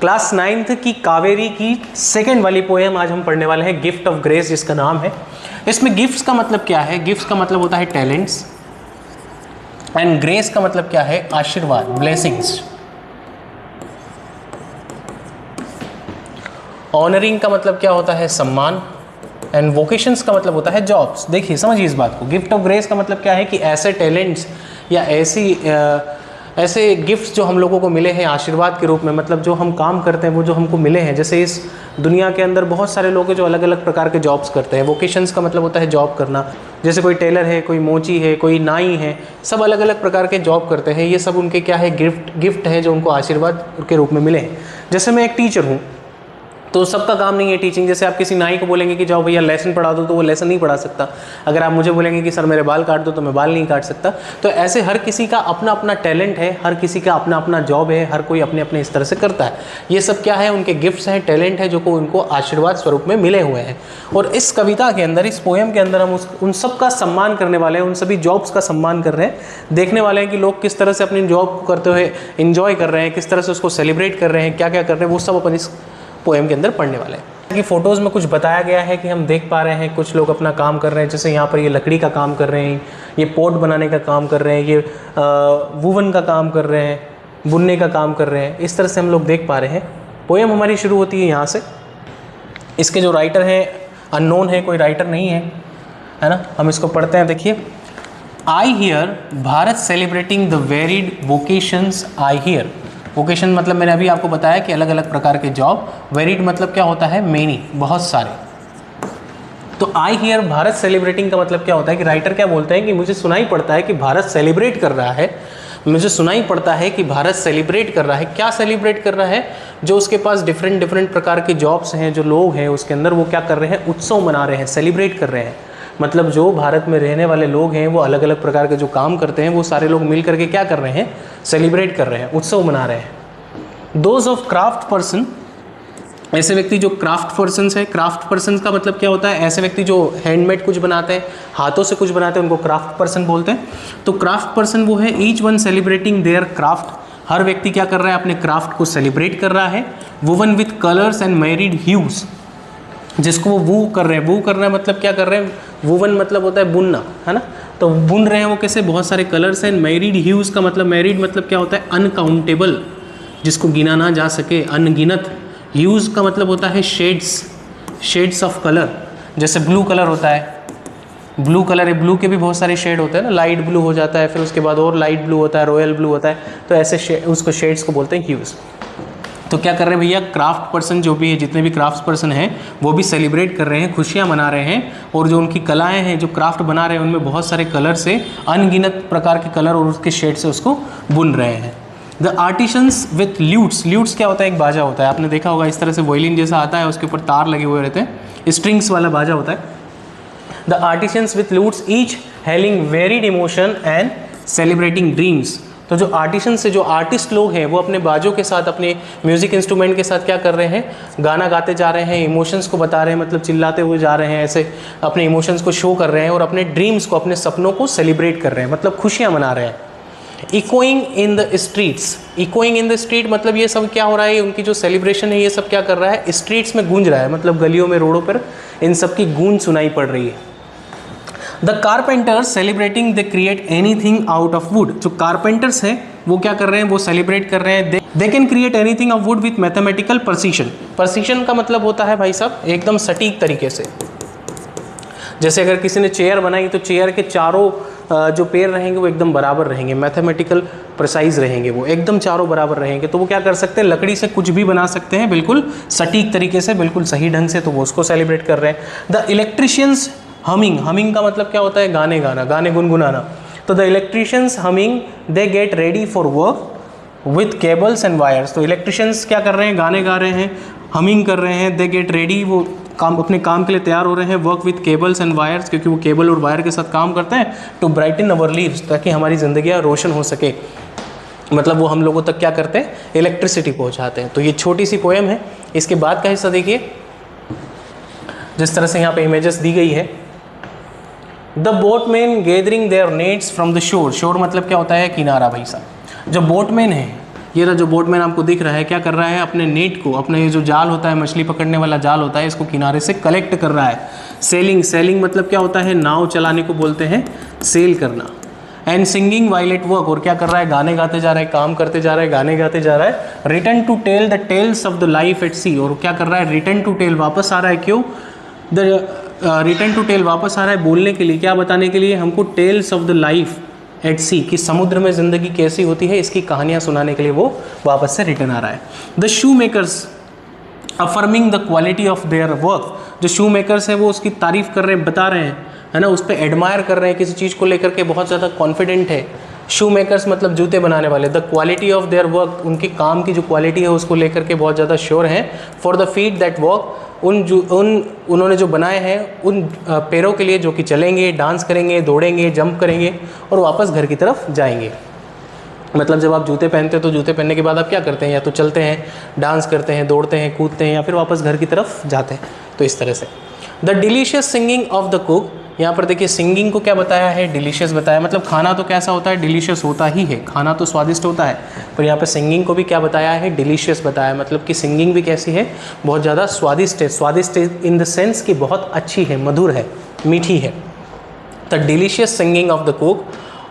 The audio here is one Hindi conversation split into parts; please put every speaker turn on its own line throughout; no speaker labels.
क्लास 9th की कावेरी की सेकेंड वाली पोएम आज हम पढ़ने वाले हैं, गिफ्ट ऑफ ग्रेस जिसका नाम है। इसमें गिफ्ट्स का मतलब क्या है? गिफ्ट्स का मतलब होता है टैलेंट्स, एंड ग्रेस का मतलब क्या है? आशीर्वाद, ब्लेसिंग्स। ऑनरिंग का मतलब क्या होता है? सम्मान। एंड वोकेशंस का मतलब होता है जॉब्स। देखिए समझिए इस बात को, गिफ्ट ऑफ ग्रेस का मतलब क्या है कि ऐसे टैलेंट्स या ऐसे गिफ्ट्स जो हम लोगों को मिले हैं आशीर्वाद के रूप में, मतलब जो हम काम करते हैं वो जो हमको मिले हैं। जैसे इस दुनिया के अंदर बहुत सारे लोग हैं जो अलग अलग प्रकार के जॉब्स करते हैं। वोकेशंस का मतलब होता है जॉब करना, जैसे कोई टेलर है, कोई मोची है, कोई नाई है, सब अलग अलग प्रकार के जॉब करते हैं। ये सब उनके क्या है? गिफ्ट है जो उनको आशीर्वाद के रूप में मिले हैं। जैसे मैं एक टीचर हूँ तो सबका काम नहीं है टीचिंग। जैसे आप किसी नाई को बोलेंगे कि जाओ भैया लेसन पढ़ा दो तो वो लेसन नहीं पढ़ा सकता। अगर आप मुझे बोलेंगे कि सर मेरे बाल काट दो तो मैं बाल नहीं काट सकता। तो ऐसे हर किसी का अपना अपना टैलेंट है, हर किसी का अपना अपना जॉब है, हर कोई अपने अपने इस तरह से करता है। ये सब क्या है? उनके गिफ्ट्स हैं, टैलेंट है जो को उनको आशीर्वाद स्वरूप में मिले हुए हैं। और इस कविता के अंदर, इस पोएम के अंदर हम उन सब का सम्मान करने वाले हैं, उन सभी जॉब्स का सम्मान कर रहे हैं, देखने वाले हैं कि लोग किस तरह से अपनी जॉब को करते हुए इंजॉय कर रहे हैं, किस तरह से उसको सेलिब्रेट कर रहे हैं, क्या क्या कर रहे हैं, वो सब अपन इस पोएम के अंदर पढ़ने वाले हैं। कि फोटोज़ में कुछ बताया गया है कि हम देख पा रहे हैं कुछ लोग अपना काम कर रहे हैं। जैसे यहाँ पर ये लकड़ी का काम कर रहे हैं, ये पोट बनाने का काम कर रहे हैं, ये वूवन का काम कर रहे हैं, बुनने का काम कर रहे हैं। इस तरह से हम लोग देख पा रहे हैं। पोएम हमारी शुरू होती है यहाँ से। इसके जो राइटर हैं अननोन है, कोई राइटर नहीं है, है ना। हम इसको पढ़ते हैं। देखिए, I hear Bharat celebrating the varied vocations. I hear, vocation मतलब मैंने अभी आपको बताया कि अलग अलग प्रकार के जॉब। वेरिड मतलब क्या होता है? मेनी, बहुत सारे। तो आई हियर भारत सेलिब्रेटिंग का मतलब क्या होता है कि राइटर क्या बोलते हैं कि मुझे सुनाई पड़ता है कि भारत सेलिब्रेट कर रहा है, मुझे सुनाई पड़ता है कि भारत सेलिब्रेट कर रहा है। क्या सेलिब्रेट कर रहा है? जो उसके पास डिफरेंट प्रकार के जॉब्स हैं, जो लोग हैं उसके अंदर, वो क्या कर रहे हैं? उत्सव मना रहे हैं, सेलिब्रेट कर रहे हैं। मतलब जो भारत में रहने वाले लोग हैं वो अलग अलग प्रकार के जो काम करते हैं वो सारे लोग मिल करके क्या कर रहे हैं? सेलिब्रेट कर रहे हैं, उत्सव मना रहे हैं। दोज ऑफ क्राफ्ट पर्सन, ऐसे व्यक्ति जो क्राफ्ट पर्सन्स है। क्राफ्ट पर्सन का मतलब क्या होता है? ऐसे व्यक्ति जो हैंडमेड कुछ बनाते हैं, हाथों से कुछ बनाते हैं, उनको क्राफ्ट पर्सन बोलते हैं। तो क्राफ्ट पर्सन वो है each one celebrating their craft. हर व्यक्ति क्या कर रहा है? अपने क्राफ्ट को सेलिब्रेट कर रहा है। Woven with colours and married huge, जिसको वो वू कर रहे हैं। वू करना मतलब क्या कर रहे हैं? वुवन मतलब होता है बुनना, है ना। तो बुन रहे हैं वो कैसे? बहुत सारे कलर्स हैं। मैरिड ह्यूज का मतलब, मैरिड मतलब क्या होता है? अनकाउंटेबल, जिसको गिना ना जा सके, अनगिनत। ह्यूज का मतलब होता है शेड्स, शेड्स ऑफ कलर। जैसे ब्लू कलर होता है, ब्लू कलर है, ब्लू के भी बहुत सारे शेड होते हैं ना। लाइट ब्लू हो जाता है, फिर उसके बाद और लाइट ब्लू होता है, रॉयल ब्लू होता है। तो ऐसे उसको शेड्स को बोलते हैं ह्यूज। तो क्या कर रहे हैं भैया? क्राफ्ट पर्सन जो भी है, जितने भी क्राफ्ट पर्सन हैं वो भी सेलिब्रेट कर रहे हैं, खुशियां मना रहे हैं। और जो उनकी कलाएं हैं, जो क्राफ्ट बना रहे हैं, उनमें बहुत सारे कलर से, अनगिनत प्रकार के कलर और उसके शेड से उसको बुन रहे हैं। The artisans with lutes. Lutes क्या होता है? एक बाजा होता है, आपने देखा होगा, इस तरह से वॉयलिन जैसा आता है, उसके ऊपर तार लगे हुए रहते हैं, स्ट्रिंग्स वाला बाजा होता है। The artisans with lutes each hailing varied emotion and celebrating dreams. तो जो आर्टिशन से, जो आर्टिस्ट लोग हैं, वो अपने बाजों के साथ, अपने म्यूजिक इंस्ट्रूमेंट के साथ क्या कर रहे हैं? गाना गाते जा रहे हैं, इमोशंस को बता रहे हैं, मतलब चिल्लाते हुए जा रहे हैं, ऐसे अपने इमोशंस को शो कर रहे हैं और अपने ड्रीम्स को, अपने सपनों को सेलिब्रेट कर रहे हैं, मतलब खुशियां मना रहे हैं। Echoing in the streets. Echoing in the street मतलब ये सब क्या हो रहा है? उनकी जो सेलिब्रेशन है ये सब क्या कर रहा है? स्ट्रीट्स में गूंज रहा है, मतलब गलियों में, रोडों पर इन सब की गूंज सुनाई पड़ रही है। The carpenters celebrating they create anything out of would. जो कारपेंटर्स हैं वो क्या कर रहे हैं? वो सेलिब्रेट कर रहे हैं। They can create anything of would with mathematical precision. Precision का मतलब होता है भाई साहब एकदम सटीक तरीके से। जैसे अगर किसी ने चेयर बनाई तो चेयर के चारों जो पैर रहेंगे वो एकदम बराबर रहेंगे, मैथमेटिकल प्रिसाइज रहेंगे, वो एकदम चारों बराबर रहेंगे। तो वो क्या कर सकते हैं? लकड़ी से कुछ भी बना सकते हैं, बिल्कुल सटीक तरीके से, बिल्कुल सही ढंग से। तो वो उसको सेलिब्रेट कर रहे हैं। The electricians humming. हमिंग का मतलब क्या होता है? गाने गाना, गाने गुनगुनाना। तो the electricians humming they get ready for work with cables and wires. तो इलेक्ट्रिशियंस क्या कर रहे हैं? गाने गा रहे हैं, हमिंग कर रहे हैं। दे गेट रेडी, वो काम, अपने काम के लिए तैयार हो रहे हैं। Work with cables and wires, क्योंकि वो केबल और वायर के साथ काम करते हैं। टू ब्राइटन अवर लीव्स, ताकि हमारी ज़िंदगियाँ रोशन हो सके। मतलब वो हम लोगों तक क्या करते हैं? इलेक्ट्रिसिटी पहुँचाते हैं। तो ये छोटी सी पोएम है। इसके बाद का हिस्सा देखिए, जिस तरह से यहाँ पे इमेजेस दी गई है। The boatman gathering their nets from the shore. Shore मतलब क्या होता है? किनारा भाई साहब। जो बोटमैन है ये रहा जो बोटमैन आपको दिख रहा है, क्या कर रहा है, अपने नेट को, अपना ये जो जाल होता है, मछली पकड़ने वाला जाल होता है, इसको किनारे से कलेक्ट कर रहा है। सेलिंग मतलब क्या होता है, नाव चलाने को बोलते हैं सेल करना। And singing while at work, और क्या कर रहा है, गाने गाते जा रहा है, काम करते जा रहा है, गाने गाते जा रहा है। Return to tell the tales of the life at sea, और क्या कर रहा है, रिटर्न टू टेल, वापस आ रहा है। क्यों रिटर्न टू टेल वापस आ रहा है, बोलने के लिए, क्या बताने के लिए, हमको tales of the life at sea, कि समुद्र में ज़िंदगी कैसी होती है, इसकी कहानियाँ सुनाने के लिए वो वापस से रिटर्न आ रहा है। The shoe makers affirming the quality of their work, जो शू मेकर्स हैं वो उसकी तारीफ कर रहे हैं, बता रहे हैं, है ना, उस पर एडमायर कर रहे हैं, किसी चीज़ को लेकर के बहुत ज़्यादा कॉन्फिडेंट है। शू मेकर्स मतलब जूते बनाने वाले। The quality of their work, उनके काम की जो क्वालिटी है उसको लेकर के बहुत ज़्यादा श्योर हैं। For the feet that walk, उन्होंने जो बनाए हैं उन पैरों के लिए जो कि चलेंगे, डांस करेंगे, दौड़ेंगे, जंप करेंगे और वापस घर की तरफ जाएंगे। मतलब जब आप जूते पहनते हैं तो जूते पहनने के बाद आप क्या करते हैं, या तो चलते हैं, डांस करते हैं, दौड़ते हैं, कूदते हैं, या फिर वापस घर की तरफ जाते हैं। तो इस तरह से the delicious singing of the cook, यहाँ पर देखिए सिंगिंग को क्या बताया है, डिलीशियस बताया। मतलब खाना तो कैसा होता है, डिलीशियस होता ही है, खाना तो स्वादिष्ट होता है, पर यहाँ पे सिंगिंग को भी क्या बताया है, डिलीशियस बताया। मतलब कि सिंगिंग भी कैसी है, बहुत ज़्यादा स्वादिष्ट है। स्वादिष्ट इन द सेंस कि बहुत अच्छी है, मधुर है, मीठी है। The delicious singing of the cook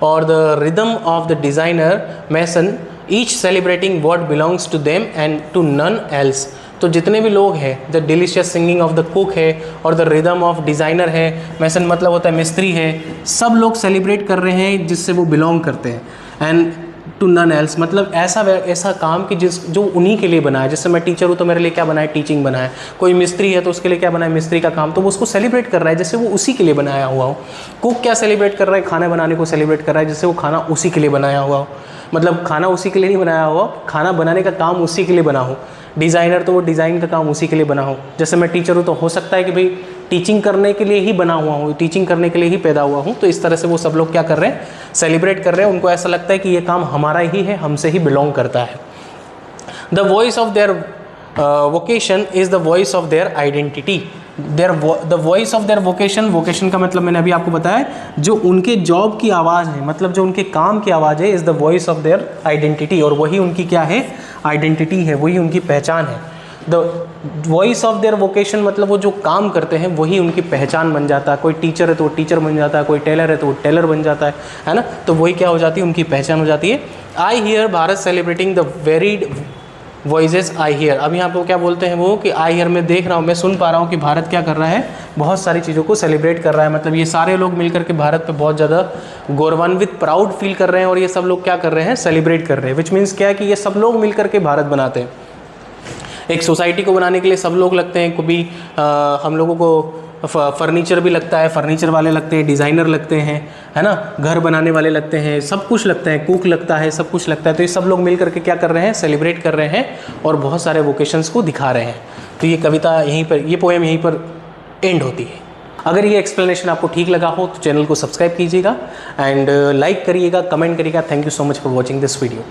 और the rhythm of the designer maison, each celebrating what belongs to them and to none else. तो जितने भी लोग हैं, the delicious singing of the cook है और द रिदम ऑफ डिज़ाइनर है, मैसन मतलब होता है मिस्त्री है, सब लोग सेलिब्रेट कर रहे हैं जिससे वो बिलोंग करते हैं। एंड टू नन एल्स मतलब ऐसा काम कि जो उन्हीं के लिए बना है। जैसे मैं टीचर हूँ तो मेरे लिए क्या बना है, टीचिंग बना है। कोई मिस्त्री है तो उसके लिए क्या बना है, मिस्त्री का काम, तो वो उसको सेलिब्रेट कर रहा है जैसे वो उसी के लिए बनाया हुआ हो। कुक क्या सेलिब्रेट कर रहा है, खाना बनाने को सेलिब्रेट कर रहा है जैसे वो खाना उसी के लिए बनाया हुआ हो। मतलब खाना उसी के लिए नहीं बनाया हुआ, खाना बनाने का काम उसी के लिए बना हो। डिज़ाइनर तो वो डिज़ाइन का काम उसी के लिए बना हो। जैसे मैं टीचर हूँ तो हो सकता है कि भाई टीचिंग करने के लिए ही बना हुआ हूँ, टीचिंग करने के लिए ही पैदा हुआ हूँ। तो इस तरह से वो सब लोग क्या कर रहे हैं, सेलिब्रेट कर रहे हैं। उनको ऐसा लगता है कि ये काम हमारा ही है, हमसे ही बिलोंग करता है। The voice of their vocation is the voice of their identity. The voice of their vocation, vocation का मतलब मैंने अभी आपको बताया, जो उनके जॉब की आवाज़ है, मतलब जो उनके काम की आवाज़ है, is the voice of their identity. और वही उनकी क्या है, आइडेंटिटी है, वही उनकी पहचान है। The voice of their vocation मतलब वो जो काम करते हैं वही उनकी पहचान बन जाता है। कोई टीचर है तो वो टीचर बन जाता है, कोई टेलर है तो वो टेलर बन जाता है ना। तो वही क्या हो जाती है, उनकी पहचान हो जाती है। आई hear Bharat celebrating the varied voices I hear. अब यहाँ पर क्या बोलते हैं वो, कि आई हियर मैं देख रहा हूँ, मैं सुन पा रहा हूँ कि भारत क्या कर रहा है, बहुत सारी चीज़ों को सेलिब्रेट कर रहा है। मतलब ये सारे लोग मिलकर के भारत पे बहुत ज़्यादा गौरवान्वित, प्राउड फील कर रहे हैं। और ये सब लोग क्या कर रहे हैं, सेलिब्रेट कर रहे हैं। विच मीन्स क्या है कि ये सब लोग मिलकर के भारत बनाते हैं। एक सोसाइटी को बनाने के लिए सब लोग लगते हैं। कभी हम लोगों को फर्नीचर भी लगता है, फर्नीचर वाले लगते हैं, डिज़ाइनर लगते हैं, है ना, घर बनाने वाले लगते हैं, सब कुछ लगता है, कुक लगता है, सब कुछ लगता है। तो ये सब लोग मिल करके क्या कर रहे हैं, सेलिब्रेट कर रहे हैं और बहुत सारे वोकेशंस को दिखा रहे हैं। तो ये कविता यहीं पर, ये पोएम यहीं पर एंड होती है। अगर ये एक्सप्लेनेशन आपको ठीक लगा हो तो चैनल को सब्सक्राइब कीजिएगा एंड लाइक करिएगा, कमेंट करिएगा। Thank you so much for watching this video.